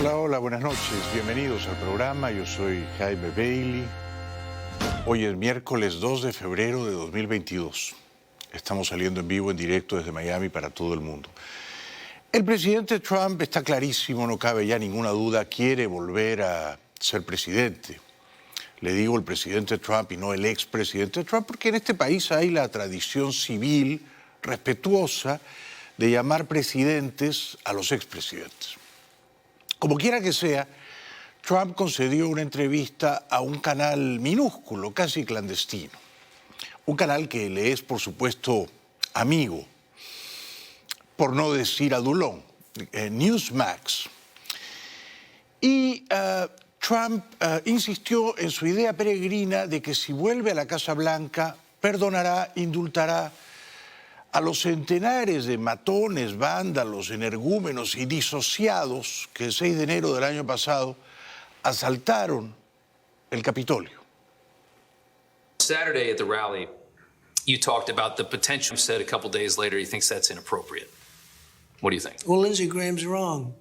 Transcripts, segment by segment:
Hola, hola, buenas noches. Bienvenidos al programa. Yo soy Jaime Bailey. Hoy es miércoles 2 de febrero de 2022. Estamos saliendo en vivo, en directo desde Miami para todo el mundo. El presidente Trump está clarísimo, no cabe ya ninguna duda, quiere volver a ser presidente. Le digo el presidente Trump y no el expresidente Trump, porque en este país hay la tradición civil respetuosa de llamar presidentes a los expresidentes. Como quiera que sea, Trump concedió una entrevista a un canal minúsculo, casi clandestino. Un canal que le es, por supuesto, amigo, por no decir adulón, Newsmax. Y Trump insistió en su idea peregrina de que si vuelve a la Casa Blanca, perdonará, indultará a los centenares de matones, vándalos, energúmenos y disociados que el 6 de enero del año pasado asaltaron el Capitolio. Saturday at the rally, you talked about the potential. Said a couple days later he thinks that's inappropriate. What do you think? Well, Lindsey Graham's wrong.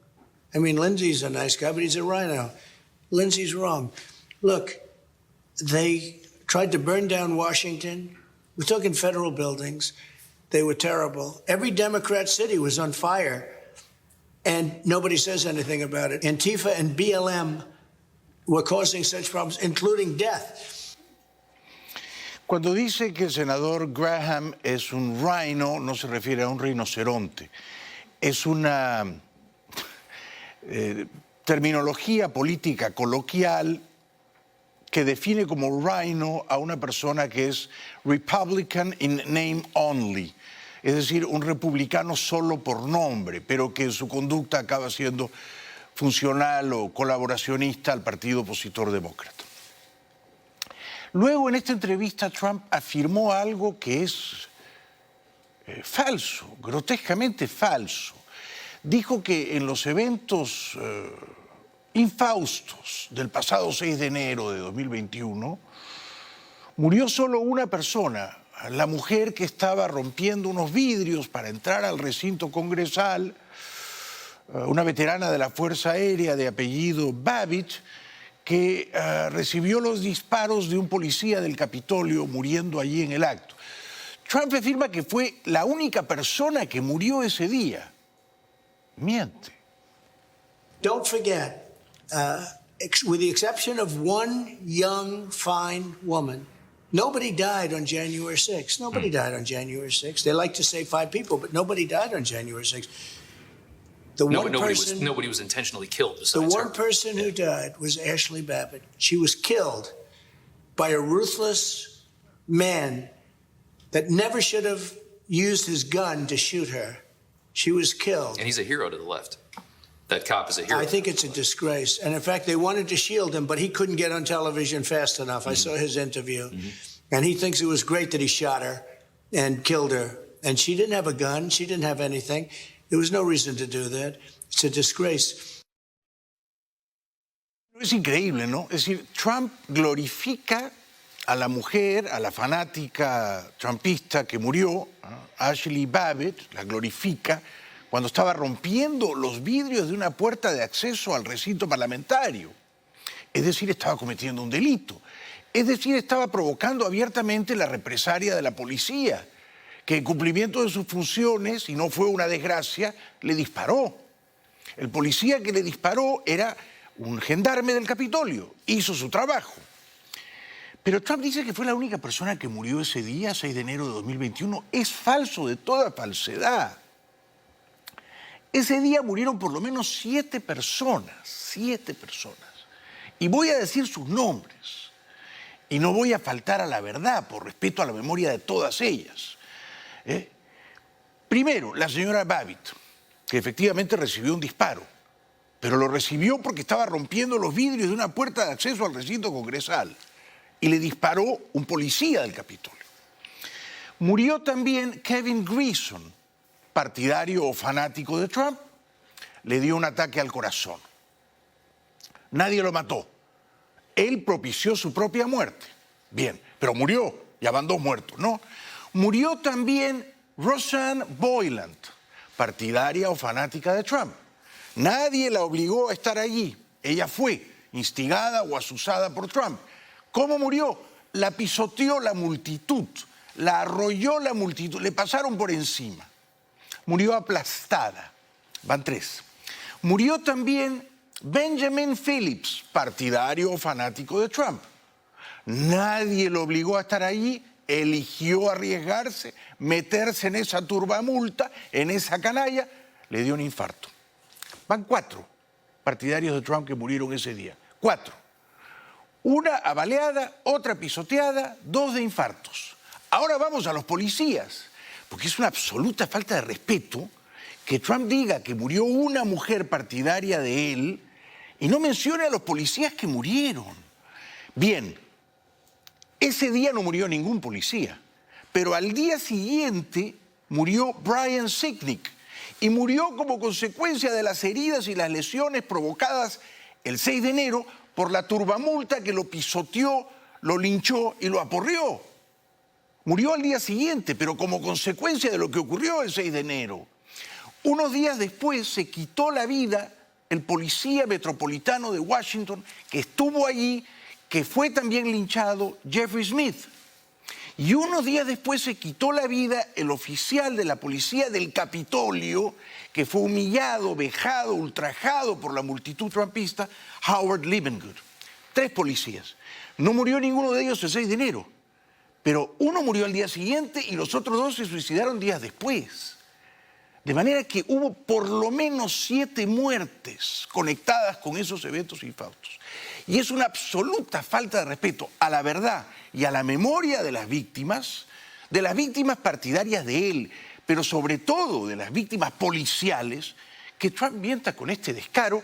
I mean, Lindsey's a nice guy, but he's a rhino. Lindsey's wrong. Look, they tried to burn down Washington. We're talking federal buildings. They were terrible. Every Democrat city was on fire, and nobody says anything about it. Antifa and BLM were causing such problems, including death. Cuando dice que el senador Graham es un rhino, no se refiere a un rinoceronte. Es una terminología política coloquial que define como rhino a una persona que es Republican in name only, es decir, un republicano solo por nombre, pero que en su conducta acaba siendo funcional o colaboracionista al partido opositor demócrata. Luego, en esta entrevista, Trump afirmó algo que es falso, grotescamente falso. Dijo que en los eventos infaustos del pasado 6 de enero de 2021, murió solo una persona, la mujer que estaba rompiendo unos vidrios para entrar al recinto congresal, una veterana de la Fuerza Aérea de apellido Babbitt, que recibió los disparos de un policía del Capitolio muriendo allí en el acto. Trump afirma que fue la única persona que murió ese día. Miente. Don't forget, with the exception of one young, fine woman, nobody died on January 6th. Nobody died on January 6th. They like to say 5 people, but nobody died on January 6th. Nobody was intentionally killed besides The her. one person who died was Ashley Babbitt. She was killed by a ruthless man that never should have used his gun to shoot her. She was killed. And he's a hero to the left. That cop is a hero. I think it's a disgrace. And in fact, they wanted to shield him, but he couldn't get on television fast enough. I saw his interview. And he thinks it was great that he shot her and killed her. And she didn't have a gun. She didn't have anything. There was no reason to do that. It's a disgrace. Es increíble, ¿no? Es decir, Trump glorifica a la mujer, a la fanática trumpista que murió, Ashley Babbitt, la glorifica cuando estaba rompiendo los vidrios de una puerta de acceso al recinto parlamentario. Es decir, estaba cometiendo un delito. Es decir, estaba provocando abiertamente la represalia de la policía, que en cumplimiento de sus funciones, y no fue una desgracia, le disparó. El policía que le disparó era un gendarme del Capitolio, hizo su trabajo. Pero Trump dice que fue la única persona que murió ese día, 6 de enero de 2021. Es falso de toda falsedad. Ese día murieron por lo menos 7 personas, 7 personas. Y voy a decir sus nombres. Y no voy a faltar a la verdad por respeto a la memoria de todas ellas. Primero, la señora Babbitt, que efectivamente recibió un disparo, pero lo recibió porque estaba rompiendo los vidrios de una puerta de acceso al recinto congresal y le disparó un policía del Capitolio. Murió también Kevin Greeson, partidario o fanático de Trump, le dio un ataque al corazón. Nadie lo mató. Él propició su propia muerte. Bien, pero murió, ya van 2 muertos, ¿no? Murió también Rosanne Boyland, partidaria o fanática de Trump. Nadie la obligó a estar allí. Ella fue instigada o asusada por Trump. ¿Cómo murió? La pisoteó la multitud, la arrolló la multitud, le pasaron por encima. Murió aplastada. Van 3. Murió también Benjamin Phillips, partidario o fanático de Trump. Nadie lo obligó a estar allí, eligió arriesgarse, meterse en esa turbamulta, en esa canalla, le dio un infarto. Van 4 partidarios de Trump que murieron ese día. 4. Una a baleada, otra pisoteada, 2 de infartos. Ahora vamos a los policías, porque es una absoluta falta de respeto que Trump diga que murió una mujer partidaria de él y no mencione a los policías que murieron. Bien, ese día no murió ningún policía, pero al día siguiente murió Brian Sicknick y murió como consecuencia de las heridas y las lesiones provocadas el 6 de enero por la turbamulta que lo pisoteó, lo linchó y lo aporreó. Murió al día siguiente, pero como consecuencia de lo que ocurrió el 6 de enero. Unos días después se quitó la vida el policía metropolitano de Washington que estuvo allí, que fue también linchado, Jeffrey Smith. Y unos días después se quitó la vida el oficial de la policía del Capitolio, que fue humillado, vejado, ultrajado por la multitud trumpista, Howard Liebengood. 3 policías. No murió ninguno de ellos el 6 de enero, pero uno murió al día siguiente y los otros 2 se suicidaron días después. De manera que hubo por lo menos 7 muertes conectadas con esos eventos infaustos. Y es una absoluta falta de respeto a la verdad y a la memoria de las víctimas partidarias de él, pero sobre todo de las víctimas policiales, que Trump mienta con este descaro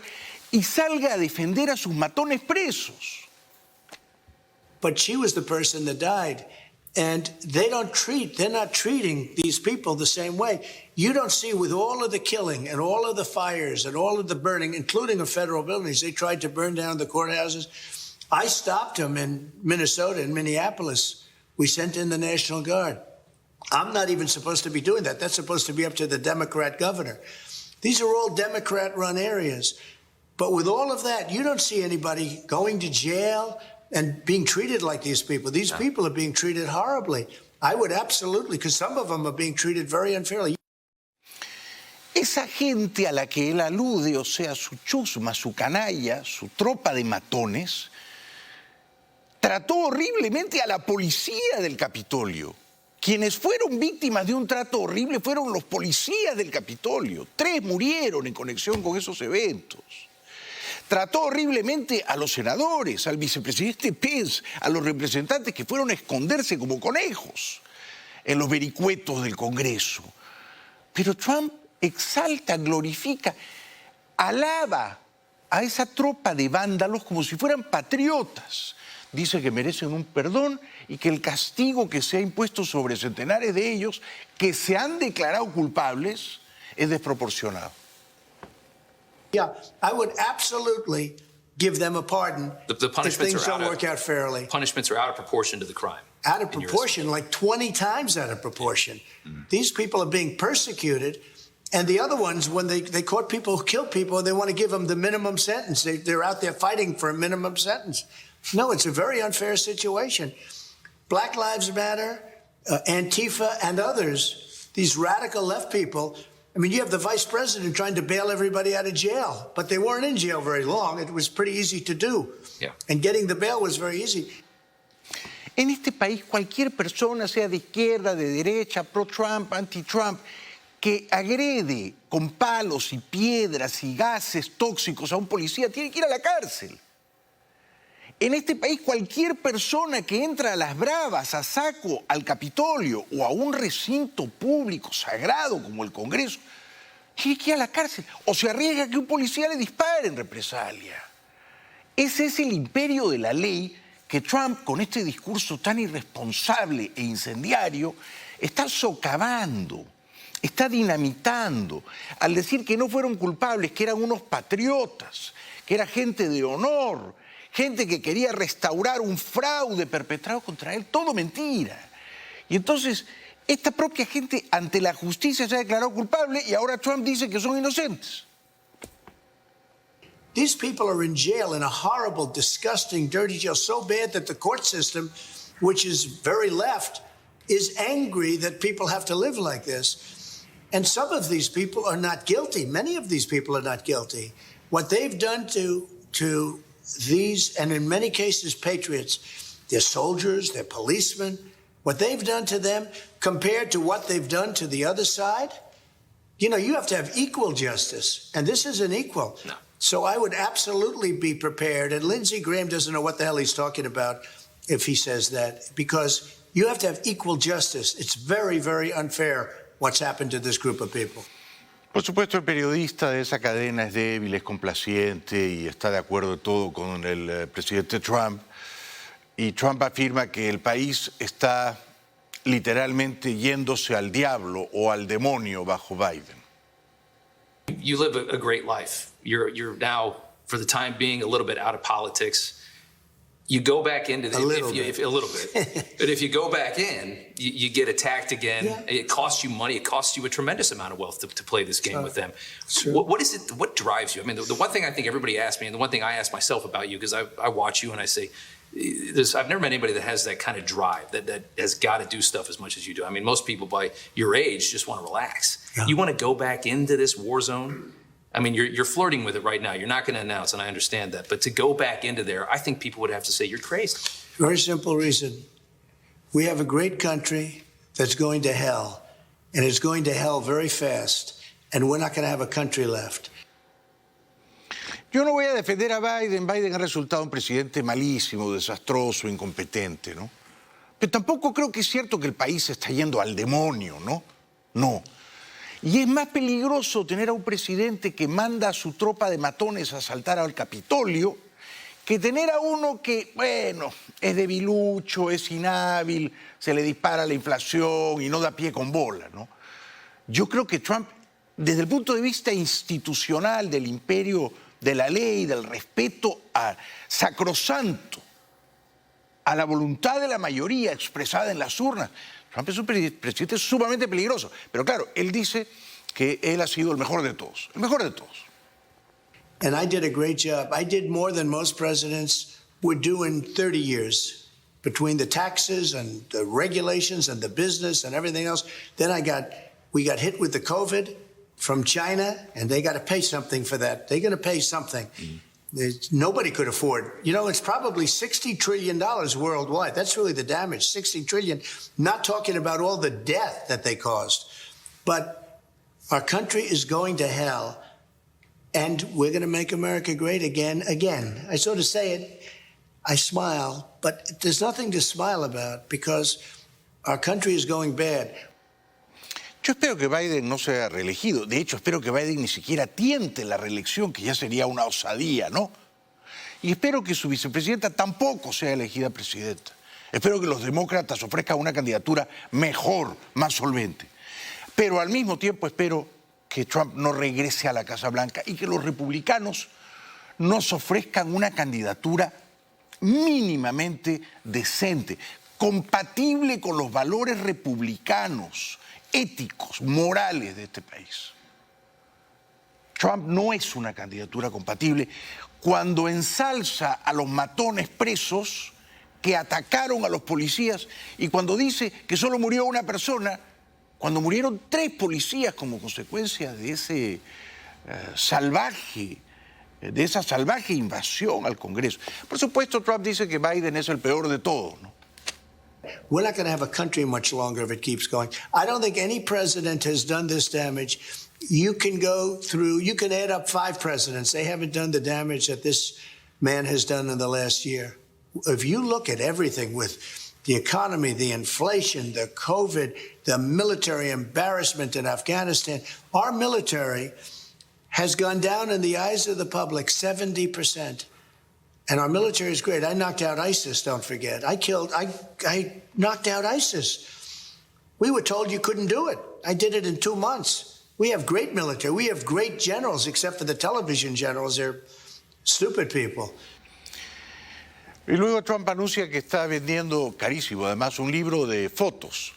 y salga a defender a sus matones presos. But she was the person that died. And they're not treating these people the same way. You don't see with all of the killing and all of the fires and all of the burning, including of federal buildings, they tried to burn down the courthouses. I stopped them in Minnesota, in Minneapolis. We sent in the National Guard. I'm not even supposed to be doing that. That's supposed to be up to the Democrat governor. These are all Democrat-run areas. But with all of that, you don't see anybody going to jail and being treated like these people. These people are being treated horribly. I would absolutely, because some of them are being treated very unfairly. Esa gente a la que él alude, o sea, su chusma, su canalla, su tropa de matones, trató horriblemente a la policía del Capitolio. Quienes fueron víctimas de un trato horrible fueron los policías del Capitolio. 3 murieron en conexión con esos eventos. Trató horriblemente a los senadores, al vicepresidente Pence, a los representantes que fueron a esconderse como conejos en los vericuetos del Congreso. Pero Trump exalta, glorifica, alaba a esa tropa de vándalos como si fueran patriotas. Dice que merecen un perdón y que el castigo que se ha impuesto sobre centenares de ellos que se han declarado culpables es desproporcionado. Yeah, I would absolutely give them a pardon The if things don't work out fairly. Punishments are out of proportion to the crime. Out of proportion, like 20 times out of proportion. These people are being persecuted, and the other ones, when they caught people who killed people, they want to give them the minimum sentence. They're out there fighting for a minimum sentence. No, it's a very unfair situation. Black Lives Matter, Antifa, and others, these radical left people. I mean, you have the vice president trying to bail everybody out of jail, but they weren't in jail very long. It was pretty easy to do. Yeah. And getting the bail was very easy. En este país, cualquier persona, sea de izquierda, de derecha, pro-Trump, anti-Trump, que agrede con palos y piedras y gases tóxicos a un policía, tiene que ir a la cárcel. En este país, cualquier persona que entra a las bravas, a saco, al Capitolio o a un recinto público sagrado como el Congreso, tiene que ir a la cárcel o se arriesga a que un policía le dispare en represalia. Ese es el imperio de la ley que Trump, con este discurso tan irresponsable e incendiario, está socavando, está dinamitando, al decir que no fueron culpables, que eran unos patriotas, que era gente de honor, gente que quería restaurar un fraude perpetrado contra él, todo mentira. Y entonces, esta propia gente ante la justicia se ha declarado culpable y ahora Trump dice que son inocentes. These people are in jail, in a horrible, disgusting, dirty jail, so bad that the court system, which is very left, is angry that people have to live like this. And some of these people are not guilty. Many of these people are not guilty. What they've done to these, and in many cases, patriots, they're soldiers, they're policemen, what they've done to them compared to what they've done to the other side, you know, you have to have equal justice, and this isn't equal. No. So I would absolutely be prepared, and Lindsey Graham doesn't know what the hell he's talking about if he says that, because you have to have equal justice. It's very, very unfair what's happened to this group of people. Por supuesto, el periodista de esa cadena es débil, es complaciente y está de acuerdo en todo con el presidente Trump. Y Trump afirma que el país está literalmente yéndose al diablo o al demonio bajo Biden. You live a great life. You're now, for the time being, a little bit out of politics. You go back into a little bit. But if you go back in, you get attacked again. Yeah. It costs you money. It costs you a tremendous amount of wealth to play this game with them. Sure. What is it? What drives you? I mean, the one thing I think everybody asks me, and the one thing I ask myself about you, because I watch you and I say, I've never met anybody that has that kind of drive, that has got to do stuff as much as you do. I mean, most people by your age just want to relax. Yeah. You want to go back into this war zone? I mean, you're flirting with it right now. You're not going to announce, and I understand that. But to go back into there, I think people would have to say you're crazy. Very simple reason. We have a great country that's going to hell, and it's going to hell very fast, and we're not going to have a country left. Yo no voy a defender a Biden. Biden ha resultado un presidente malísimo, desastroso, incompetente, ¿no? Pero tampoco creo que es cierto que el país se está yendo al demonio, ¿no? No. Y es más peligroso tener a un presidente que manda a su tropa de matones a asaltar al Capitolio que tener a uno que, bueno, es debilucho, es inhábil, se le dispara la inflación y no da pie con bola, ¿no? Yo creo que Trump, desde el punto de vista institucional del imperio de la ley, del respeto sacrosanto a la voluntad de la mayoría expresada en las urnas, Trump es un presidente sumamente peligroso. Pero claro, él dice que él ha sido el mejor de todos, el mejor de todos. And I did a great job. I did more than most presidents would do in 30 years between the taxes and the regulations and the business and everything else. Then we got hit with the COVID from China, and they got to pay something for that. They're going to pay something. Nobody could afford. You know, it's probably $60 trillion worldwide. That's really the damage, $60 trillion, not talking about all the death that they caused. But our country is going to hell, and we're going to make America great again. I sort of say it, I smile, but there's nothing to smile about because our country is going bad. Yo espero que Biden no sea reelegido. De hecho, espero que Biden ni siquiera tiente la reelección, que ya sería una osadía, ¿no? Y espero que su vicepresidenta tampoco sea elegida presidenta. Espero que los demócratas ofrezcan una candidatura mejor, más solvente. Pero al mismo tiempo espero que Trump no regrese a la Casa Blanca y que los republicanos nos ofrezcan una candidatura mínimamente decente, compatible con los valores republicanos, éticos, morales de este país. Trump no es una candidatura compatible cuando ensalza a los matones presos que atacaron a los policías y cuando dice que solo murió una persona, cuando murieron 3 policías como consecuencia de esa salvaje invasión al Congreso. Por supuesto, Trump dice que Biden es el peor de todos, ¿no? We're not going to have a country much longer if it keeps going. I don't think any president has done this damage. You can add up 5 presidents. They haven't done the damage that this man has done in the last year. If you look at everything with the economy, the inflation, the COVID, the military embarrassment in Afghanistan, our military has gone down in the eyes of the public 70%. And our military is great. I knocked out ISIS, don't forget. I knocked out ISIS. We were told you couldn't do it. I did it in 2 months. We have great military. We have great generals, except for the television generals. They're stupid people. Y luego Trump anuncia que está vendiendo carísimo, además, un libro de fotos,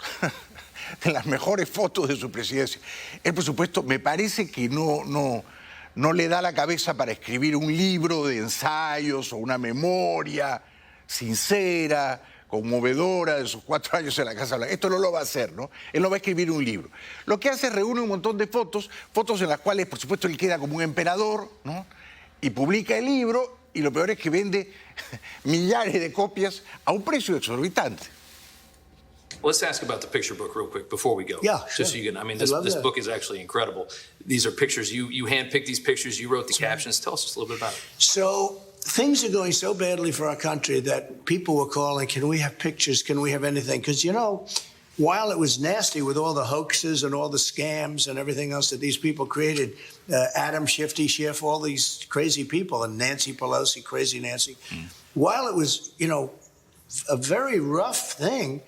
de las mejores fotos de su presidencia. Él, por supuesto, me parece que no no le da la cabeza para escribir un libro de ensayos o una memoria sincera, conmovedora de sus 4 años en la Casa Blanca. Esto no lo va a hacer, ¿no? Él no va a escribir un libro. Lo que hace es reúne un montón de fotos en las cuales, por supuesto, él queda como un emperador, ¿no? Y publica el libro, y lo peor es que vende millares de copias a un precio exorbitante. Let's ask about the picture book real quick before we go. Yeah, Just sure. so you can, I mean, I love this that. book is actually incredible. These are pictures, you handpicked these pictures, you wrote the captions. Tell us just a little bit about it. So things are going so badly for our country that people were calling, can we have pictures? Can we have anything? Because, you know, while it was nasty with all the hoaxes and all the scams and everything else that these people created, Adam Shifty Schiff, all these crazy people, and Nancy Pelosi, crazy Nancy, while it was, you know, a very rough thing,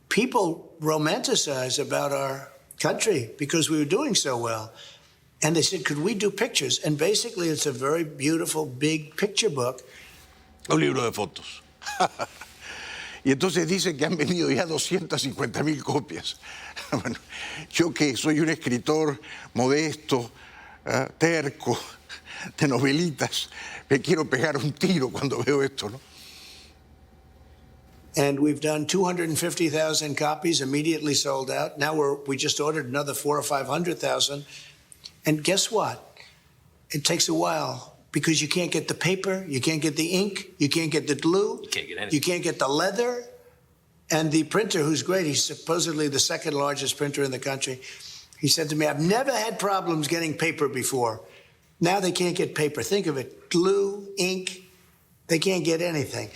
people romanticize about our country because we were doing so well. And they said, could we do pictures? And basically it's a very beautiful, big picture book. Un libro de fotos. Y entonces dicen que han vendido ya 250.000 copias. Bueno, yo que soy un escritor modesto, terco, de novelitas, me quiero pegar un tiro cuando veo esto, ¿no? And we've done 250,000 copies, immediately sold out. Now we just ordered another 400,000 or 500,000. And guess what? It takes a while because you can't get the paper, you can't get the ink, you can't get the glue, You can't get anything. you can't get the leather. And the printer, who's great, he's supposedly the second largest printer in the country. He said to me, I've never had problems getting paper before. Now they can't get paper. Think of it, glue, ink, they can't get anything.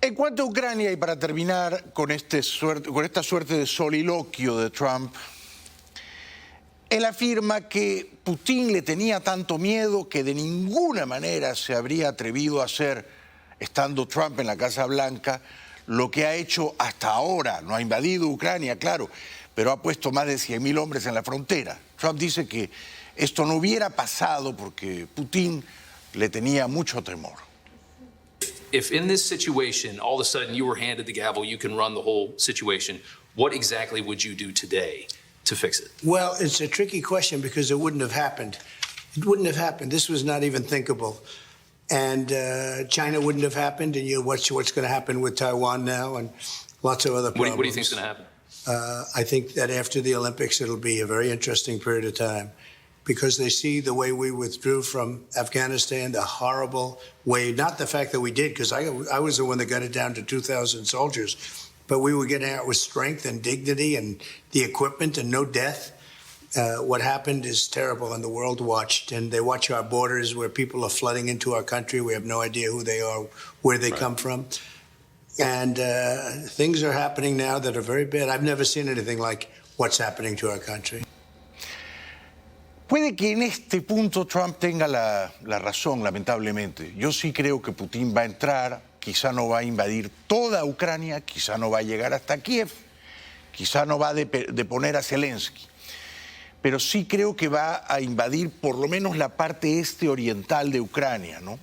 En cuanto a Ucrania, y para terminar con esta suerte de soliloquio de Trump, él afirma que Putin le tenía tanto miedo que de ninguna manera se habría atrevido a hacer, estando Trump en la Casa Blanca, lo que ha hecho hasta ahora. No ha invadido Ucrania, claro, pero ha puesto más de 100.000 hombres en la frontera. Trump dice que esto no hubiera pasado porque Putin le tenía mucho temor. If in this situation, all of a sudden you were handed the gavel, you can run the whole situation, what exactly would you do today to fix it? Well, it's a tricky question because it wouldn't have happened. It wouldn't have happened. This was not even thinkable. And China wouldn't have happened. And what's going to happen with Taiwan now and lots of other problems. What do you think is going to happen? I think that after the Olympics, it'll be a very interesting period of time because they see the way we withdrew from Afghanistan, the horrible way, not the fact that we did, because I was the one that got it down to 2,000 soldiers, but we were getting out with strength and dignity and the equipment and no death. What happened is terrible, and the world watched, and they watch our borders where people are flooding into our country. We have no idea who they are, where they come from. And things are happening now that are very bad. I've never seen anything like what's happening to our country. Puede que en este punto Trump tenga la razón, lamentablemente. Yo sí creo que Putin va a entrar, quizá no va a invadir toda Ucrania, quizá no va a llegar hasta Kiev, quizá no va a deponer a Zelensky. Pero sí creo que va a invadir por lo menos la parte este oriental de Ucrania, ¿no?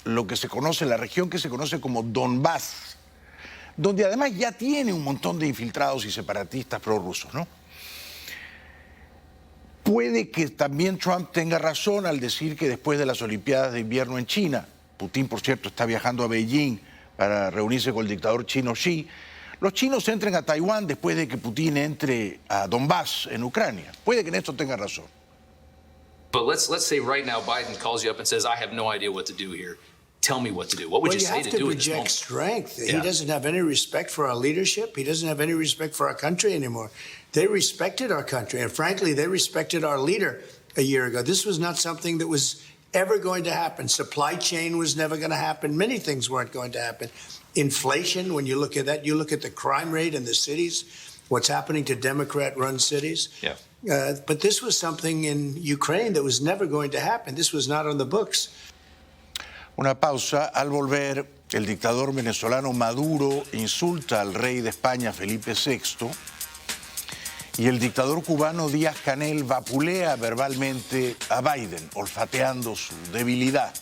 Lo que se conoce, la región que se conoce como Donbass, donde además ya tiene un montón de infiltrados y separatistas prorrusos, ¿no? Puede que también Trump tenga razón al decir que después de las Olimpiadas de invierno en China, Putin, por cierto, está viajando a Beijing para reunirse con el dictador chino Xi, los chinos entren a Taiwán después de que Putin entre a Donbass, en Ucrania. Puede que en esto tenga razón. But let's say right now Biden calls you up and says, I have no idea what to do here. Tell me what to do. What would you say to do in this project moment? strength. Yeah. He doesn't have any respect for our leadership. He doesn't have any respect for our country anymore. They respected our country, and frankly, they respected our leader a year ago. This was not something that was ever going to happen. Supply chain was never going to happen. Many things weren't going to happen. Inflation, when you look at that, you look at the crime rate in the cities, what's happening to Democrat-run cities. Yeah. But this was something in Ukraine that was never going to happen. This was not on the books. Una pausa. Al volver, el dictador venezolano Maduro insulta al rey de España, Felipe VI, y el dictador cubano Díaz-Canel vapulea verbalmente a Biden, olfateando su debilidad.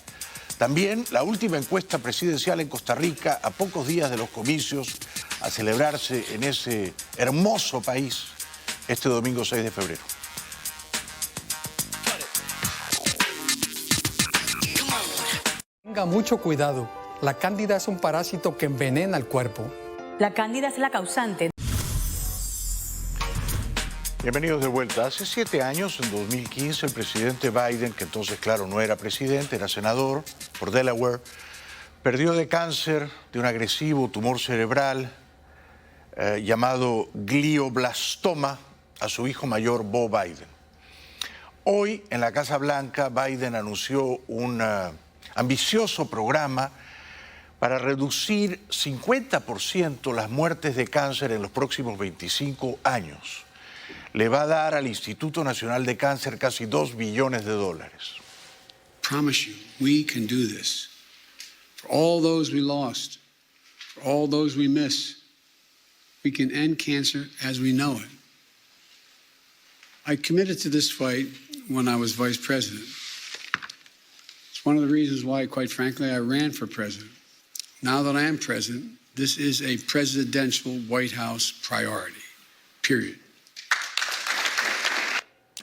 También la última encuesta presidencial en Costa Rica, a pocos días de los comicios a celebrarse en ese hermoso país este domingo 6 de febrero. Tenga mucho cuidado. La cándida es un parásito que envenena el cuerpo. La cándida es la causante. Bienvenidos de vuelta. Hace 7 años, en 2015, el presidente Biden, que entonces, claro, no era presidente, era senador por Delaware, perdió de cáncer de un agresivo tumor cerebral llamado glioblastoma a su hijo mayor, Beau Biden. Hoy, en la Casa Blanca, Biden anunció un ambicioso programa para reducir 50% las muertes de cáncer en los próximos 25 años. Le va a dar al Instituto Nacional de Cáncer casi $2 billones. Promise you, we can do this. For all those we lost, for all those we miss, we can end cancer as we know it. I committed to this fight when I was vice president. It's one of the reasons why, quite frankly, I ran for president. Now that I am president, this is a presidential White House priority, period.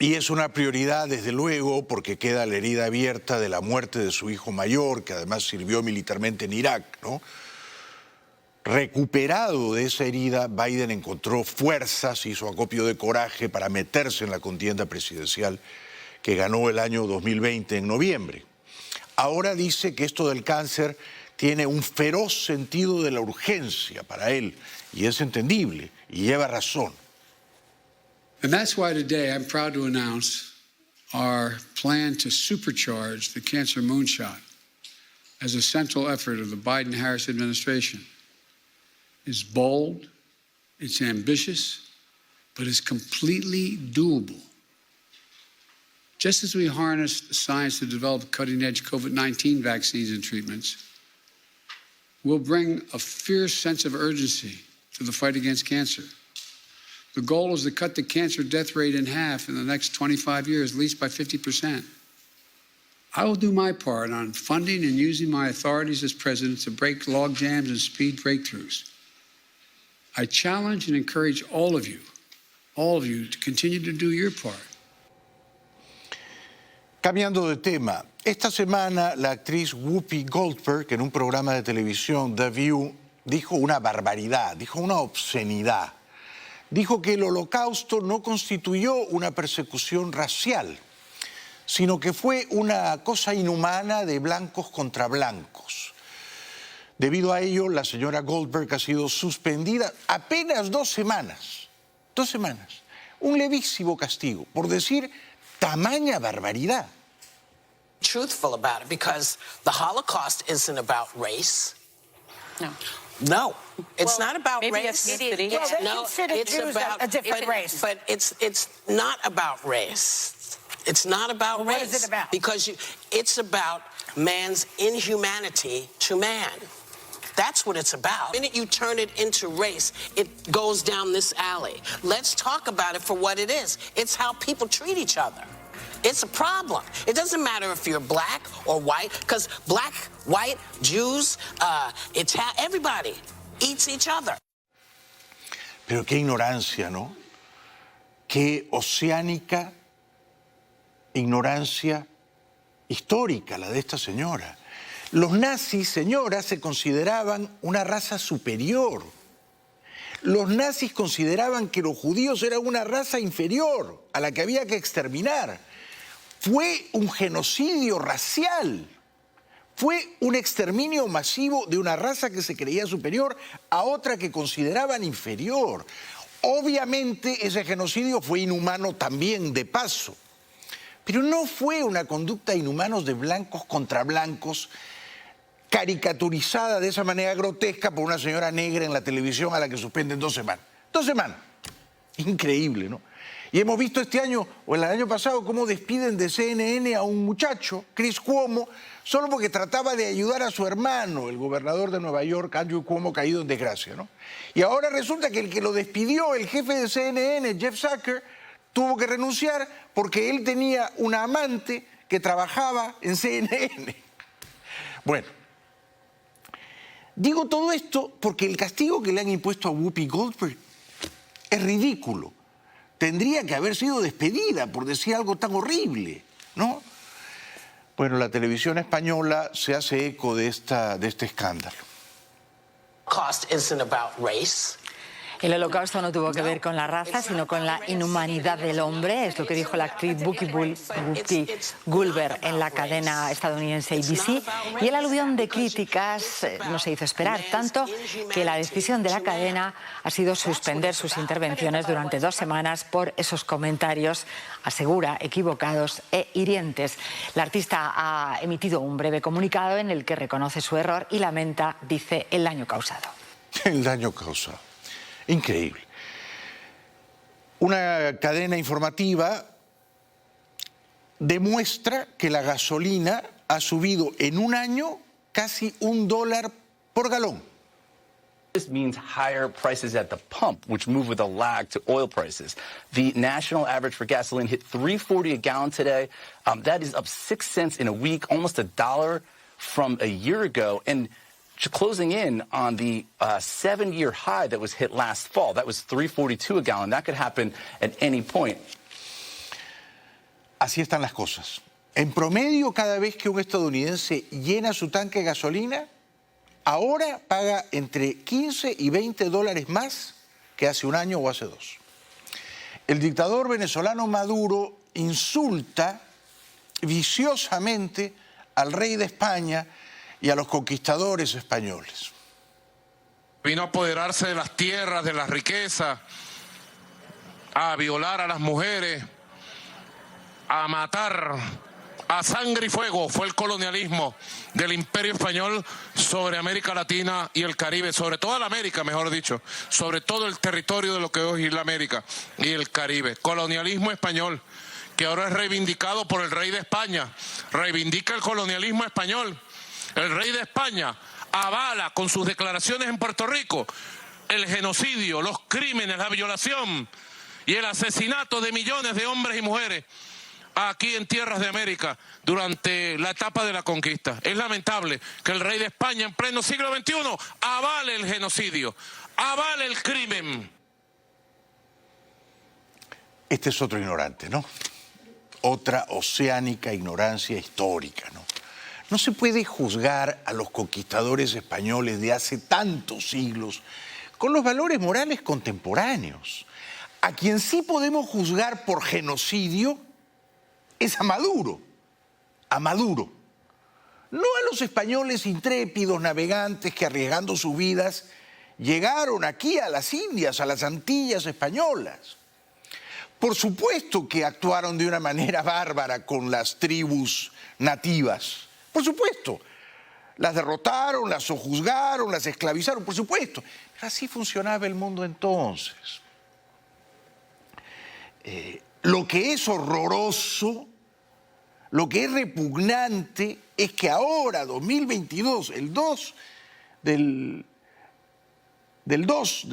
Y es una prioridad, desde luego, porque queda la herida abierta de la muerte de su hijo mayor, que además sirvió militarmente en Irak, ¿no? Recuperado de esa herida, Biden encontró fuerzas, hizo acopio de coraje para meterse en la contienda presidencial que ganó el año 2020 en noviembre. Ahora dice que esto del cáncer tiene un feroz sentido de la urgencia para él, y es entendible, y lleva razón. And that's why today I'm proud to announce our plan to supercharge the cancer moonshot as a central effort of the Biden-Harris administration. It's bold, it's ambitious, but it's completely doable. Just as we harness the science to develop cutting-edge COVID-19 vaccines and treatments, we'll bring a fierce sense of urgency to the fight against cancer. The goal is to cut the cancer death rate in half in the next 25 years, at least by 50%. I will do my part on funding and using my authorities as president to break log jams and speed breakthroughs. I challenge and encourage all of you to continue to do your part. Cambiando de tema, esta semana la actriz Whoopi Goldberg, en un programa de televisión, The View, dijo una barbaridad, dijo una obscenidad. Dijo que el Holocausto no constituyó una persecución racial, sino que fue una cosa inhumana de blancos contra blancos. Debido a ello, la señora Goldberg ha sido suspendida apenas 2 semanas. 2 semanas. Un levísimo castigo por decir tamaña barbaridad. Truthful about it, because the Holocaust isn't about race. No, it's not about race. It is. It's, Well, they no, consider it's Jews about a different race. But it's not about race. It's not about Well, race. what is it about? Because it's about man's inhumanity to man. That's what it's about. The minute you turn it into race, it goes down this alley. Let's talk about it for what it is. It's how people treat each other. It's a problem. It doesn't matter if you're black or white, because black, white, Jews, everybody eats each other. Pero qué ignorancia, ¿no? Qué oceánica ignorancia histórica la de esta señora. Los nazis, señora, se consideraban una raza superior. Los nazis consideraban que los judíos eran una raza inferior a la que había que exterminar. Fue un genocidio racial. Fue un exterminio masivo de una raza que se creía superior a otra que consideraban inferior. Obviamente ese genocidio fue inhumano también de paso. Pero no fue una conducta inhumana de blancos contra blancos, caricaturizada de esa manera grotesca por una señora negra en la televisión a la que suspenden 2 semanas. 2 semanas. Increíble, ¿no? Y hemos visto este año, o el año pasado, cómo despiden de CNN a un muchacho, Chris Cuomo, solo porque trataba de ayudar a su hermano, el gobernador de Nueva York, Andrew Cuomo, caído en desgracia, ¿no? Y ahora resulta que el que lo despidió, el jefe de CNN, Jeff Zucker, tuvo que renunciar porque él tenía una amante que trabajaba en CNN. Bueno, digo todo esto porque el castigo que le han impuesto a Whoopi Goldberg es ridículo. Tendría que haber sido despedida por decir algo tan horrible, ¿no? Bueno, la televisión española se hace eco de este escándalo. Holocaust isn't about race. El holocausto no tuvo que ver con la raza, sino con la inhumanidad del hombre, es lo que dijo la actriz Whoopi Goldberg en la cadena estadounidense ABC. Y el aluvión de críticas no se hizo esperar, tanto que la decisión de la cadena ha sido suspender sus intervenciones durante 2 semanas por esos comentarios, asegura, equivocados e hirientes. La artista ha emitido un breve comunicado en el que reconoce su error y lamenta, dice, el daño causado. El daño causado. Increíble. Una cadena informativa demuestra que la gasolina ha subido en un año casi $1 por galón. This means higher prices at the pump, which move with a lag to oil prices. The national average for gasoline hit $3.40 a gallon today. That is up 6 cents in a week, almost $1 from a year ago. And closing in on the 7-year high that was hit last fall. That was $3.42 a gallon. That could happen at any point. Así están las cosas. En promedio, cada vez que un estadounidense llena su tanque de gasolina, ahora paga entre 15 y $20 más que hace un año o hace 2. El dictador venezolano Maduro insulta viciosamente al rey de España y a los conquistadores españoles. Vino a apoderarse de las tierras, de las riquezas, a violar a las mujeres, a matar a sangre y fuego. Fue el colonialismo del Imperio Español sobre América Latina y el Caribe, sobre toda la América, mejor dicho, sobre todo el territorio de lo que hoy es la América y el Caribe. Colonialismo español, que ahora es reivindicado por el rey de España. Reivindica el colonialismo español. El rey de España avala con sus declaraciones en Puerto Rico el genocidio, los crímenes, la violación y el asesinato de millones de hombres y mujeres aquí en tierras de América durante la etapa de la conquista. Es lamentable que el rey de España en pleno siglo XXI avale el genocidio, avale el crimen. Este es otro ignorante, ¿no? Otra oceánica ignorancia histórica, ¿no? No se puede juzgar a los conquistadores españoles de hace tantos siglos con los valores morales contemporáneos. A quien sí podemos juzgar por genocidio es a Maduro. A Maduro. No a los españoles intrépidos navegantes que arriesgando sus vidas llegaron aquí a las Indias, a las Antillas españolas. Por supuesto que actuaron de una manera bárbara con las tribus nativas. Por supuesto, las derrotaron, las sojuzgaron, las esclavizaron, por supuesto. Pero así funcionaba el mundo entonces. Lo que es horroroso, lo que es repugnante, es que ahora, 2022, el 2 del 22,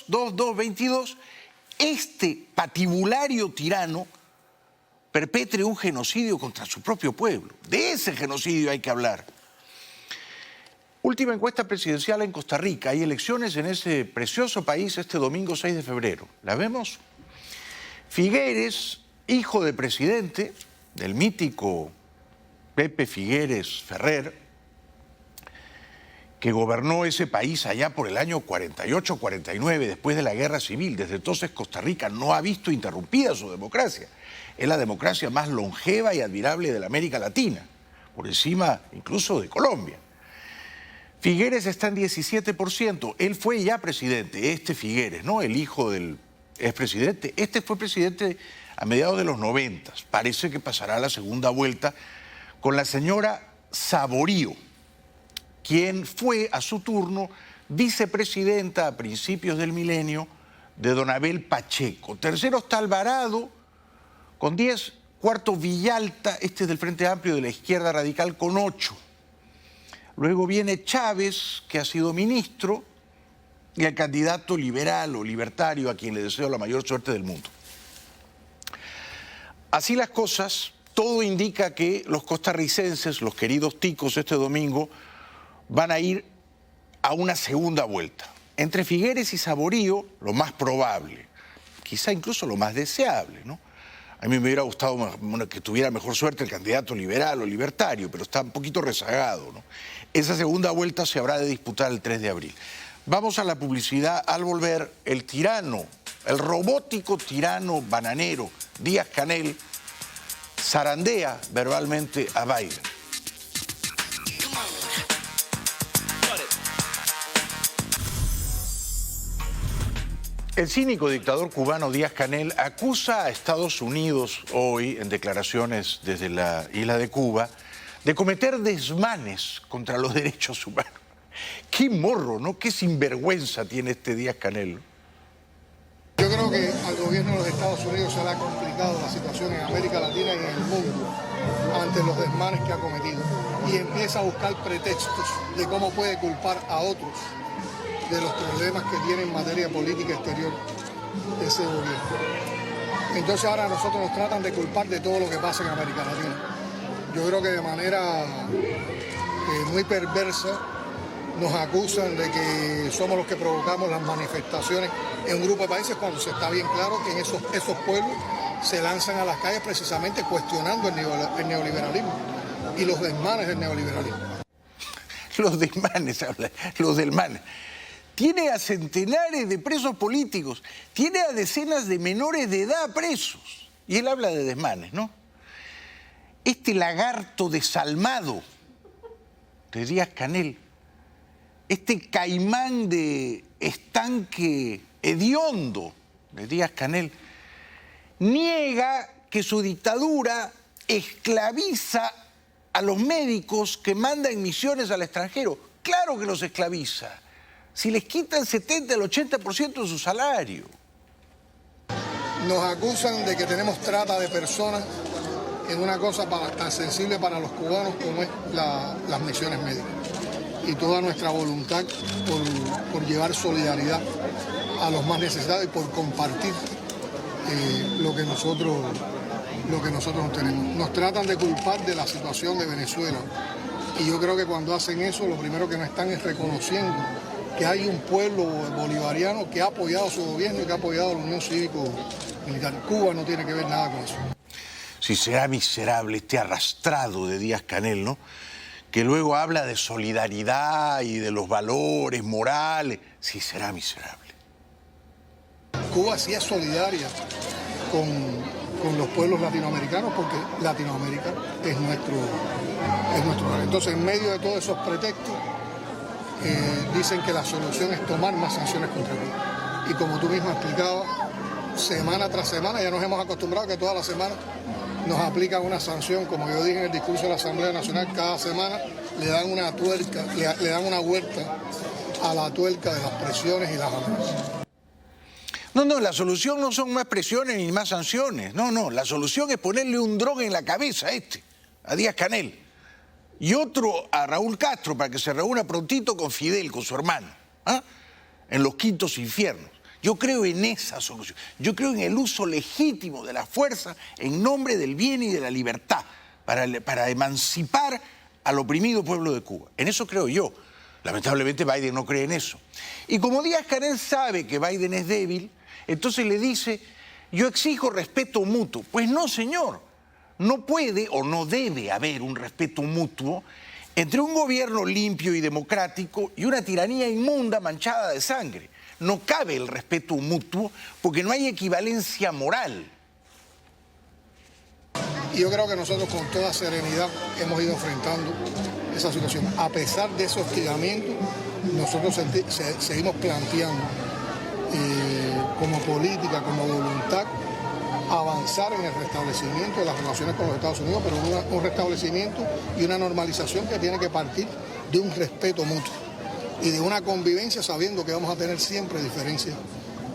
2-2-22, este patibulario tirano perpetre un genocidio contra su propio pueblo. De ese genocidio hay que hablar. Última encuesta presidencial en Costa Rica. Hay elecciones en ese precioso país este domingo 6 de febrero. ¿La vemos? Figueres, hijo del presidente, del mítico Pepe Figueres Ferrer, que gobernó ese país allá por el año 48-49, después de la Guerra Civil. Desde entonces Costa Rica no ha visto interrumpida su democracia. Es la democracia más longeva y admirable de la América Latina, por encima incluso de Colombia. Figueres está en 17%. Él fue ya presidente, este Figueres, ¿no? El hijo del expresidente. Este fue presidente a mediados de los 90. Parece que pasará a la segunda vuelta con la señora Saborío, quien fue a su turno vicepresidenta a principios del milenio de don Abel Pacheco. Tercero está Alvarado, con 10, cuarto Villalta, este es del Frente Amplio de la Izquierda Radical, con 8. Luego viene Chávez, que ha sido ministro, y el candidato liberal o libertario, a quien le deseo la mayor suerte del mundo. Así las cosas, todo indica que los costarricenses, los queridos ticos este domingo, van a ir a una segunda vuelta. Entre Figueres y Saborío, lo más probable, quizá incluso lo más deseable, ¿no? A mí me hubiera gustado que tuviera mejor suerte el candidato liberal o libertario, pero está un poquito rezagado, ¿no? Esa segunda vuelta se habrá de disputar el 3 de abril. Vamos a la publicidad. Al volver, el tirano, el robótico tirano bananero Díaz-Canel zarandea verbalmente a Biden. El cínico dictador cubano Díaz-Canel acusa a Estados Unidos hoy, en declaraciones desde la isla de Cuba, de cometer desmanes contra los derechos humanos. Qué morro, ¿no? Qué sinvergüenza tiene este Díaz-Canel. Yo creo que al gobierno de los Estados Unidos se le ha complicado la situación en América Latina y en el mundo ante los desmanes que ha cometido. Y empieza a buscar pretextos de cómo puede culpar a otros de los problemas que tiene en materia política exterior ese gobierno. Entonces ahora a nosotros nos tratan de culpar de todo lo que pasa en América Latina. Yo creo que de manera muy perversa nos acusan de que somos los que provocamos las manifestaciones en un grupo de países cuando se está bien claro que en esos pueblos se lanzan a las calles precisamente cuestionando el neoliberalismo y los desmanes del neoliberalismo. Los desmanes, habla, los desmanes. Tiene a centenares de presos políticos, tiene a decenas de menores de edad presos. Y él habla de desmanes, ¿no? Este lagarto desalmado de Díaz-Canel, este caimán de estanque hediondo de Díaz-Canel, niega que su dictadura esclaviza a los médicos que mandan misiones al extranjero. Claro que los esclaviza. Si les quitan 70 al 80% de su salario. Nos acusan de que tenemos trata de personas en una cosa tan sensible para los cubanos como es las misiones médicas. Y toda nuestra voluntad por llevar solidaridad a los más necesitados y por compartir lo que nosotros tenemos. Nos tratan de culpar de la situación de Venezuela. Y yo creo que cuando hacen eso, lo primero que no están es reconociendo que hay un pueblo bolivariano que ha apoyado a su gobierno y que ha apoyado a la Unión Cívico-Militar. Cuba no tiene que ver nada con eso. Si será miserable este arrastrado de Díaz-Canel, ¿no? Que luego habla de solidaridad y de los valores morales. Sí, será miserable. Cuba sí es solidaria con los pueblos latinoamericanos porque Latinoamérica es nuestro hogar. Entonces, en medio de todos esos pretextos, dicen que la solución es tomar más sanciones contra Cuba. Y como tú misma explicabas, semana tras semana, ya nos hemos acostumbrado que toda la semana nos aplican una sanción, como yo dije en el discurso de la Asamblea Nacional, cada semana le dan una tuerca, le dan una vuelta a la tuerca de las presiones y las amenazas. No, la solución no son más presiones ni más sanciones. No, la solución es ponerle un dron en la cabeza a Díaz-Canel. Y otro a Raúl Castro para que se reúna prontito con Fidel, con su hermano, en los quintos infiernos. Yo creo en esa solución. Yo creo en el uso legítimo de la fuerza en nombre del bien y de la libertad para emancipar al oprimido pueblo de Cuba. En eso creo yo. Lamentablemente Biden no cree en eso. Y como Díaz-Canel sabe que Biden es débil, entonces le dice, yo exijo respeto mutuo. Pues no, señor. No puede o no debe haber un respeto mutuo entre un gobierno limpio y democrático y una tiranía inmunda manchada de sangre. No cabe el respeto mutuo porque no hay equivalencia moral. Y yo creo que nosotros con toda serenidad hemos ido enfrentando esa situación. A pesar de ese hostigamiento, nosotros seguimos planteando como política, como voluntad, avanzar en el restablecimiento de las relaciones con los Estados Unidos, pero un restablecimiento y una normalización que tiene que partir de un respeto mutuo y de una convivencia sabiendo que vamos a tener siempre diferencias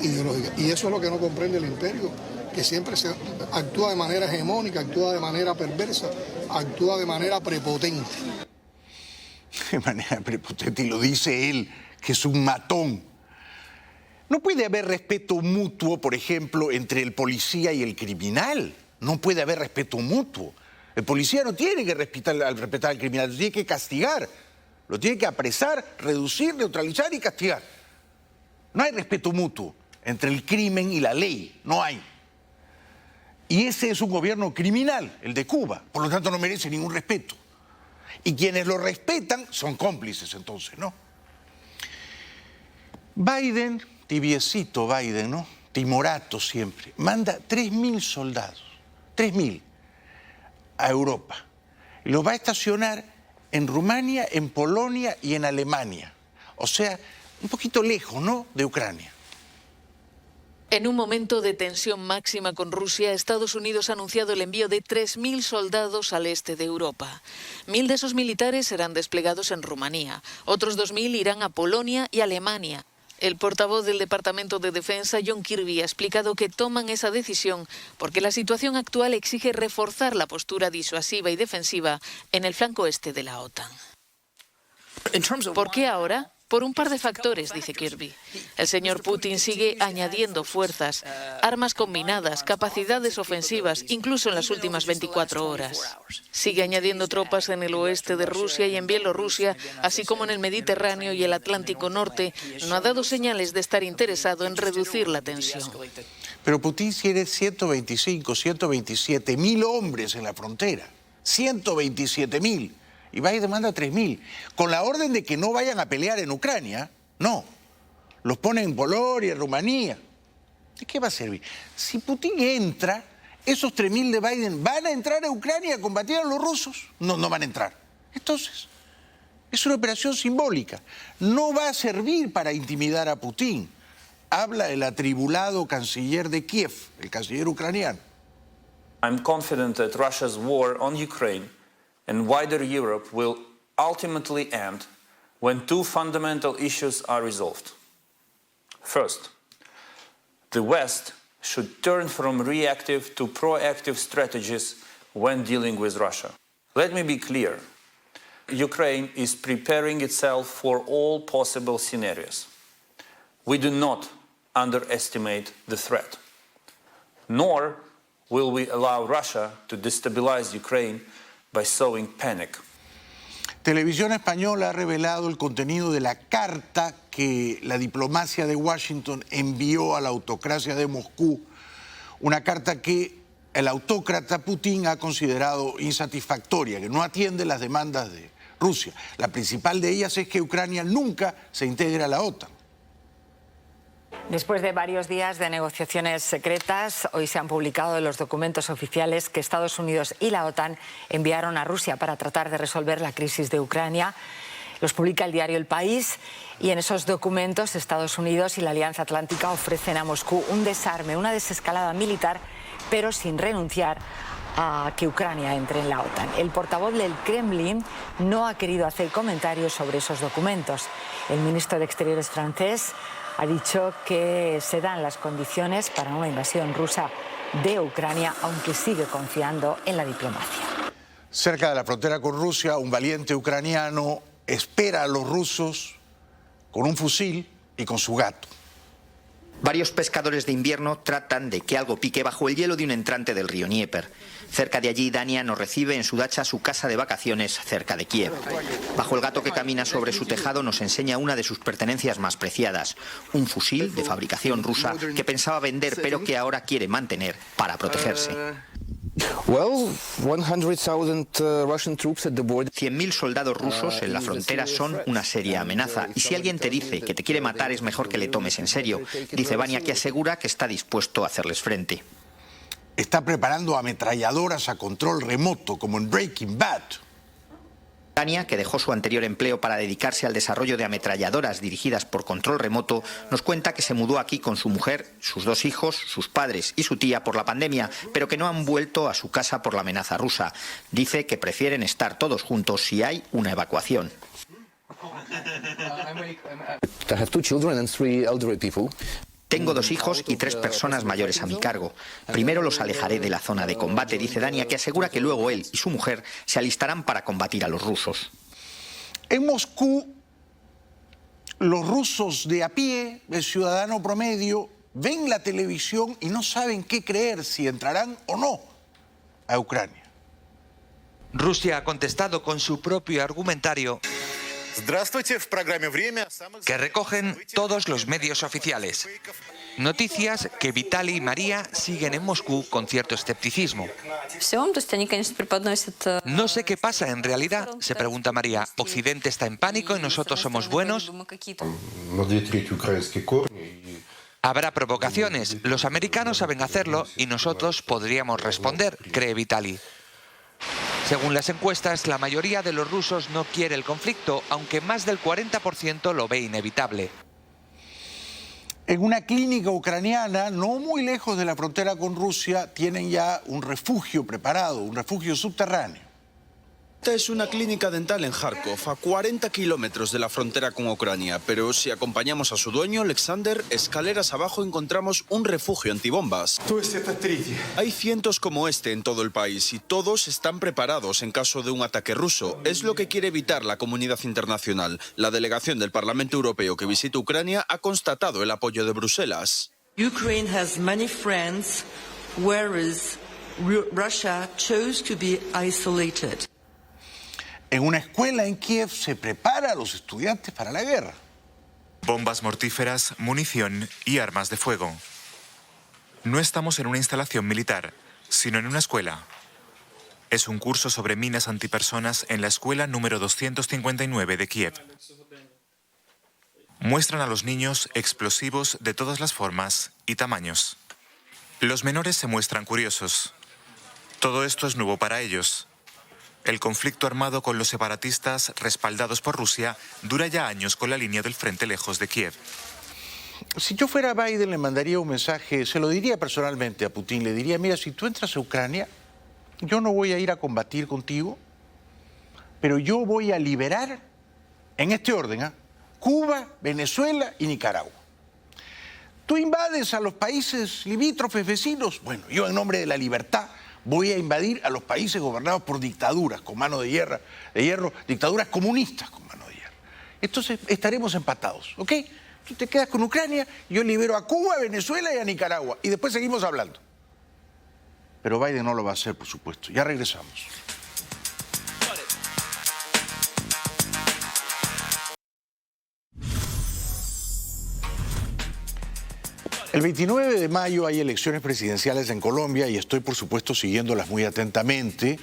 ideológicas. Y eso es lo que no comprende el imperio, que siempre se actúa de manera hegemónica, actúa de manera perversa, actúa de manera prepotente. De manera prepotente, y lo dice él, que es un matón. No puede haber respeto mutuo, por ejemplo, entre el policía y el criminal. No puede haber respeto mutuo. El policía no tiene que respetar al criminal, lo tiene que castigar. Lo tiene que apresar, reducir, neutralizar y castigar. No hay respeto mutuo entre el crimen y la ley, no hay. Y ese es un gobierno criminal, el de Cuba, por lo tanto no merece ningún respeto. Y quienes lo respetan son cómplices entonces, ¿no? Biden, tibiecito Biden, ¿no? Timorato siempre, manda 3.000 soldados, 3.000 a Europa. Y los va a estacionar en Rumania, en Polonia y en Alemania. O sea, un poquito lejos, ¿no?, de Ucrania. En un momento de tensión máxima con Rusia, Estados Unidos ha anunciado el envío de 3.000 soldados al este de Europa. 1.000 de esos militares serán desplegados en Rumanía. Otros 2.000 irán a Polonia y Alemania. El portavoz del Departamento de Defensa, John Kirby, ha explicado que toman esa decisión porque la situación actual exige reforzar la postura disuasiva y defensiva en el flanco este de la OTAN. ¿Por qué ahora? Por un par de factores, dice Kirby. El señor Putin sigue añadiendo fuerzas, armas combinadas, capacidades ofensivas, incluso en las últimas 24 horas. Sigue añadiendo tropas en el oeste de Rusia y en Bielorrusia, así como en el Mediterráneo y el Atlántico Norte. No ha dado señales de estar interesado en reducir la tensión. Pero Putin tiene 125, 127.000 hombres en la frontera. 127.000. Y Biden manda 3.000, con la orden de que no vayan a pelear en Ucrania. No, los pone en Polonia, en Rumanía. ¿De qué va a servir? Si Putin entra, esos 3.000 de Biden van a entrar a Ucrania a combatir a los rusos. No, no van a entrar. Entonces, es una operación simbólica. No va a servir para intimidar a Putin. Habla el atribulado canciller de Kiev, el canciller ucraniano. I'm confident that Russia's war on Ukraine and wider Europe will ultimately end when two fundamental issues are resolved. First, the West should turn from reactive to proactive strategies when dealing with Russia. Let me be clear. Ukraine is preparing itself for all possible scenarios. We do not underestimate the threat, nor will we allow Russia to destabilize Ukraine by sowing panic. Televisión Española ha revelado el contenido de la carta que la diplomacia de Washington envió a la autocracia de Moscú, una carta que el autócrata Putin ha considerado insatisfactoria, que no atiende las demandas de Rusia. La principal de ellas es que Ucrania nunca se integre a la OTAN. Después de varios días de negociaciones secretas, hoy se han publicado los documentos oficiales que Estados Unidos y la OTAN enviaron a Rusia para tratar de resolver la crisis de Ucrania. Los publica el diario El País y en esos documentos Estados Unidos y la Alianza Atlántica ofrecen a Moscú un desarme, una desescalada militar, pero sin renunciar a que Ucrania entre en la OTAN. El portavoz del Kremlin no ha querido hacer comentarios sobre esos documentos. El ministro de Exteriores francés ha dicho que se dan las condiciones para una invasión rusa de Ucrania, aunque sigue confiando en la diplomacia. Cerca de la frontera con Rusia, un valiente ucraniano espera a los rusos con un fusil y con su gato. Varios pescadores de invierno tratan de que algo pique bajo el hielo de un entrante del río Dnieper. Cerca de allí, Dania nos recibe en su dacha, su casa de vacaciones cerca de Kiev. Bajo el gato que camina sobre su tejado nos enseña una de sus pertenencias más preciadas, un fusil de fabricación rusa que pensaba vender pero que ahora quiere mantener para protegerse. 100.000 soldados rusos en la frontera son una seria amenaza. Y si alguien te dice que te quiere matar, es mejor que le tomes en serio. Dice Vania, que asegura que está dispuesto a hacerles frente. Está preparando ametralladoras a control remoto, como en Breaking Bad. Tania, que dejó su anterior empleo para dedicarse al desarrollo de ametralladoras dirigidas por control remoto, nos cuenta que se mudó aquí con su mujer, sus 2 hijos, sus padres y su tía por la pandemia, pero que no han vuelto a su casa por la amenaza rusa. Dice que prefieren estar todos juntos si hay una evacuación. Tengo 2 hijos y 3 personas mayores a mi cargo. Primero los alejaré de la zona de combate, dice Dania, que asegura que luego él y su mujer se alistarán para combatir a los rusos. En Moscú, los rusos de a pie, el ciudadano promedio, ven la televisión y no saben qué creer, si entrarán o no a Ucrania. Rusia ha contestado con su propio argumentario que recogen todos los medios oficiales. Noticias que Vitaly y María siguen en Moscú con cierto escepticismo. No sé qué pasa en realidad, se pregunta María. ¿Occidente está en pánico y nosotros somos buenos? Habrá provocaciones. Los americanos saben hacerlo y nosotros podríamos responder, cree Vitaly. Según las encuestas, la mayoría de los rusos no quiere el conflicto, aunque más del 40% lo ve inevitable. En una clínica ucraniana, no muy lejos de la frontera con Rusia, tienen ya un refugio preparado, un refugio subterráneo. Esta es una clínica dental en Kharkov, a 40 kilómetros de la frontera con Ucrania. Pero si acompañamos a su dueño, Alexander, escaleras abajo encontramos un refugio antibombas. Hay cientos como este en todo el país y todos están preparados en caso de un ataque ruso. Es lo que quiere evitar la comunidad internacional. La delegación del Parlamento Europeo que visita Ucrania ha constatado el apoyo de Bruselas. Ukraine has many friends, whereas Russia chose to be isolated. En una escuela en Kiev se prepara a los estudiantes para la guerra. Bombas mortíferas, munición y armas de fuego. No estamos en una instalación militar, sino en una escuela. Es un curso sobre minas antipersonas en la escuela número 259 de Kiev. Muestran a los niños explosivos de todas las formas y tamaños. Los menores se muestran curiosos. Todo esto es nuevo para ellos. El conflicto armado con los separatistas, respaldados por Rusia, dura ya años con la línea del frente lejos de Kiev. Si yo fuera Biden, le mandaría un mensaje, se lo diría personalmente a Putin, le diría, mira, si tú entras a Ucrania, yo no voy a ir a combatir contigo, pero yo voy a liberar, en este orden, Cuba, Venezuela y Nicaragua. Tú invades a los países limítrofes vecinos, bueno, yo en nombre de la libertad voy a invadir a los países gobernados por dictaduras con mano de hierro, dictaduras comunistas con mano de hierro. Entonces estaremos empatados, ¿ok? Tú te quedas con Ucrania, yo libero a Cuba, a Venezuela y a Nicaragua, y después seguimos hablando. Pero Biden no lo va a hacer, por supuesto. Ya regresamos. El 29 de mayo hay elecciones presidenciales en Colombia y estoy, por supuesto, siguiéndolas muy atentamente.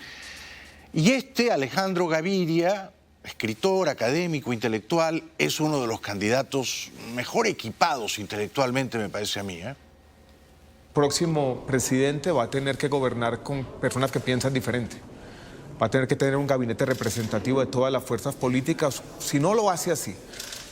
Y Alejandro Gaviria, escritor, académico, intelectual, es uno de los candidatos mejor equipados intelectualmente, me parece a mí. Próximo presidente va a tener que gobernar con personas que piensan diferente. Va a tener que tener un gabinete representativo de todas las fuerzas políticas. Si no lo hace así,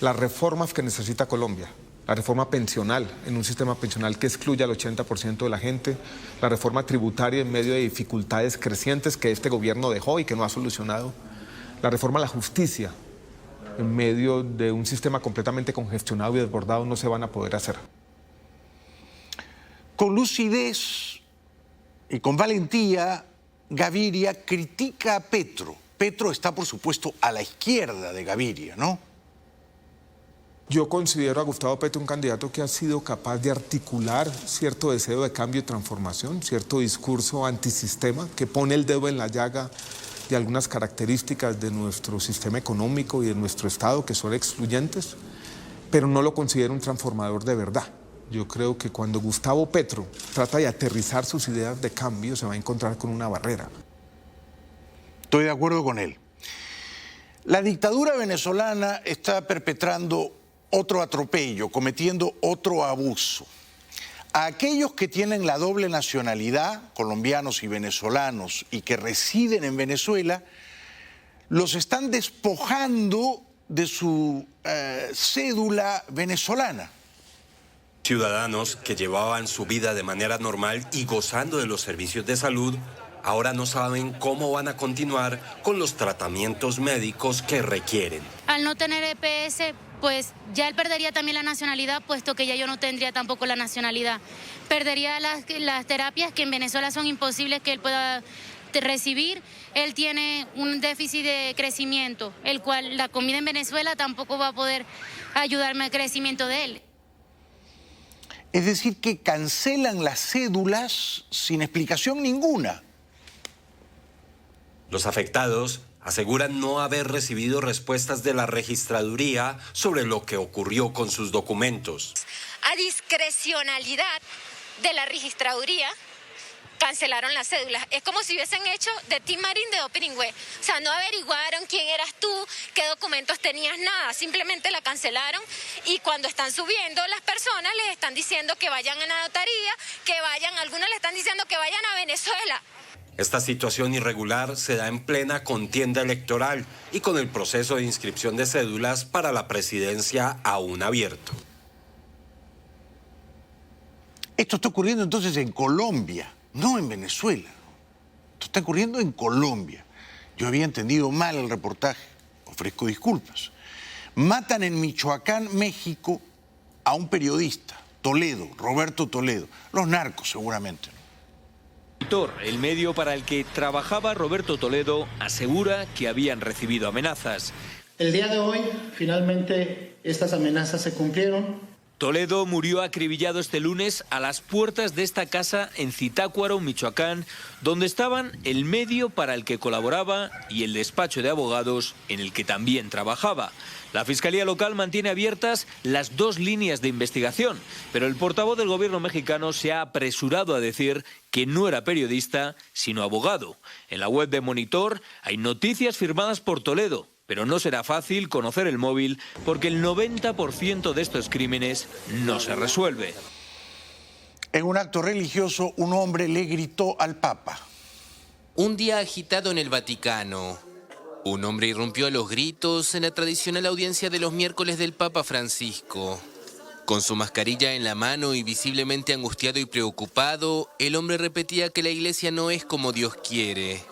las reformas que necesita Colombia, la reforma pensional, en un sistema pensional que excluya al 80% de la gente, la reforma tributaria en medio de dificultades crecientes que este gobierno dejó y que no ha solucionado, la reforma a la justicia, en medio de un sistema completamente congestionado y desbordado, no se van a poder hacer. Con lucidez y con valentía, Gaviria critica a Petro. Petro está, por supuesto, a la izquierda de Gaviria, ¿no? Yo considero a Gustavo Petro un candidato que ha sido capaz de articular cierto deseo de cambio y transformación, cierto discurso antisistema que pone el dedo en la llaga de algunas características de nuestro sistema económico y de nuestro Estado que son excluyentes, pero no lo considero un transformador de verdad. Yo creo que cuando Gustavo Petro trata de aterrizar sus ideas de cambio se va a encontrar con una barrera. Estoy de acuerdo con él. La dictadura venezolana está perpetrando otro atropello, cometiendo otro abuso. A aquellos que tienen la doble nacionalidad, colombianos y venezolanos, y que residen en Venezuela, los están despojando de su cédula venezolana. Ciudadanos que llevaban su vida de manera normal y gozando de los servicios de salud, ahora no saben cómo van a continuar con los tratamientos médicos que requieren. Al no tener EPS, pues ya él perdería también la nacionalidad, puesto que ya yo no tendría tampoco la nacionalidad. Perdería las terapias que en Venezuela son imposibles que él pueda recibir. Él tiene un déficit de crecimiento, el cual la comida en Venezuela tampoco va a poder ayudarme al crecimiento de él. Es decir, que cancelan las cédulas sin explicación ninguna. Los afectados aseguran no haber recibido respuestas de la registraduría sobre lo que ocurrió con sus documentos. A discrecionalidad de la registraduría, cancelaron las cédulas. Es como si hubiesen hecho de Tim Marín de Opening Way. O sea, no averiguaron quién eras tú, qué documentos tenías, nada. Simplemente la cancelaron y cuando están subiendo las personas les están diciendo que vayan a la notaría, que vayan, algunos les están diciendo que vayan a Venezuela. Esta situación irregular se da en plena contienda electoral y con el proceso de inscripción de cédulas para la presidencia aún abierto. Esto está ocurriendo entonces en Colombia, no en Venezuela. Esto está ocurriendo en Colombia. Yo había entendido mal el reportaje, ofrezco disculpas. Matan en Michoacán, México, a un periodista, Toledo, Roberto Toledo. Los narcos, seguramente. El medio para el que trabajaba Roberto Toledo asegura que habían recibido amenazas. El día de hoy, finalmente, estas amenazas se cumplieron. Toledo murió acribillado este lunes a las puertas de esta casa en Zitácuaro, Michoacán, donde estaban el medio para el que colaboraba y el despacho de abogados en el que también trabajaba. La Fiscalía Local mantiene abiertas las dos líneas de investigación, pero el portavoz del gobierno mexicano se ha apresurado a decir que no era periodista, sino abogado. En la web de Monitor hay noticias firmadas por Toledo, pero no será fácil conocer el móvil porque el 90% de estos crímenes no se resuelve. En un acto religioso, un hombre le gritó al Papa. Un día agitado en el Vaticano. Un hombre irrumpió a los gritos en la tradicional audiencia de los miércoles del Papa Francisco. Con su mascarilla en la mano y visiblemente angustiado y preocupado, el hombre repetía que la iglesia no es como Dios quiere.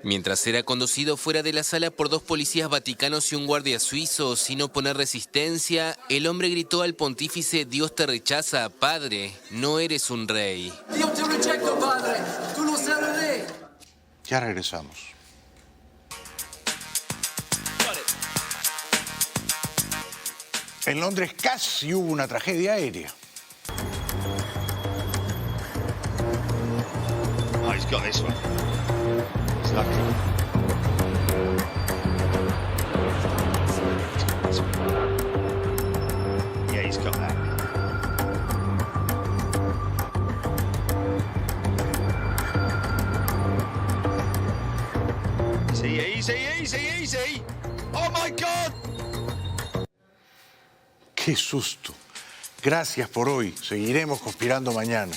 Mientras era conducido fuera de la sala por dos policías vaticanos y un guardia suizo sin oponer resistencia, el hombre gritó al pontífice: Dios te rechaza, padre, no eres un rey. Dios te rechaza, padre, tú no eres rey. Ya regresamos. En Londres casi hubo una tragedia aérea. Oh, he's got this one. It's lucky. Yeah, he's got that. Easy. Oh my God. ¡Qué susto! Gracias por hoy. Seguiremos conspirando mañana.